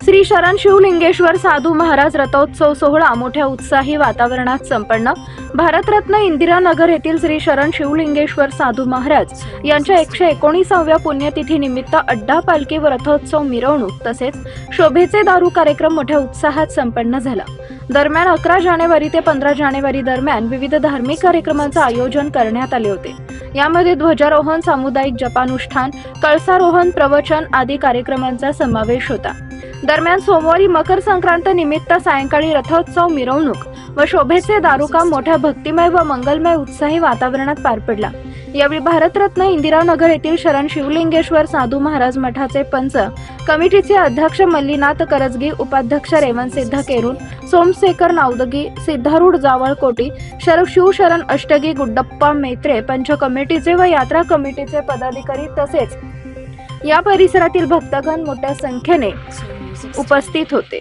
श्री शरण शिवलिंगेश्वर साधू महाराज रथोत्सव सोहळा मोठ्या उत्साही वातावरणात संपन्न। भारतरत्न इंदिरानगर येथील श्री शरण शिवलिंगेश्वर साधू महाराज यांच्या 119व्या पुण्यतिथी निमित्त अड्डा पालखी व रथोत्सव मिरवणूक तसेच शोभेचे दारू कार्यक्रम मोठ्या उत्साहात संपन्न झाला। दरम्यान 11 जानेवारी ते 15 जानेवारी दरम्यान विविध धार्मिक कार्यक्रमांचे आयोजन करण्यात आले होते। यामध्ये ध्वजारोहण, सामुदायिक जपानुष्ठान, कळसारोहण, प्रवचन आदी कार्यक्रमांचा समावेश होता। दरम्यान सोमवारी मकर संक्रांत निमित्त सायंकाळी रथोत्सव मिरवणूक व शोभेचे दारुकाम मोठ्या भक्तिमय व मंगलमय उत्साही वातावरणात पार पडला। यावेळी भारतरत्न इंदिरानगर येथील शरण शिवलिंगेश्वर साधू महाराज मठाचे पंच कमिटीचे अध्यक्ष मल्लीनाथ करजगी, उपाध्यक्ष रेवणसिद्ध केरून, सोमशेखर नावदगी, सिद्धारूढ जावळकोटी, शिवशरण अष्टगी, गुड्डप्पा मेत्रे, पंच कमिटीचे व यात्रा कमिटीचे पदाधिकारी तसेच या परिसरातील भक्तगण मोठ्या संख्येने उपस्थित होते।